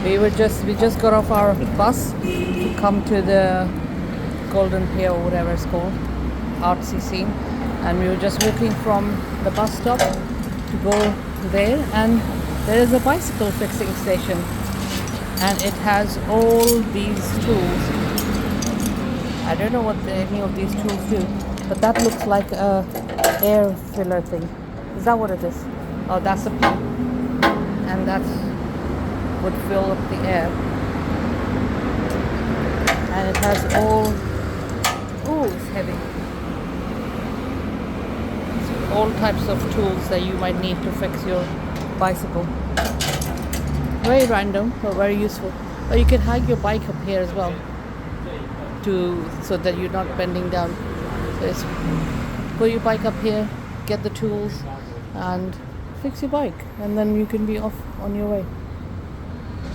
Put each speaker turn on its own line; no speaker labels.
We just got off our bus to come to the Golden Pier or whatever it's called, artsy scene, and we were just walking from the bus stop to go there, and there is a bicycle fixing station, and it has all these tools. I don't know what any of these tools do, but that looks like a air filler thing. Is that what it is? Oh, that's a pump, and that's would fill up the air, and it has all, oh, it's heavy, all types of tools that you might need to fix your bicycle. Very random but very useful. Or you can hang your bike up here as well, so that you're not bending down. So it's, put your bike up here, get the tools and fix your bike, and then you can be off on your way.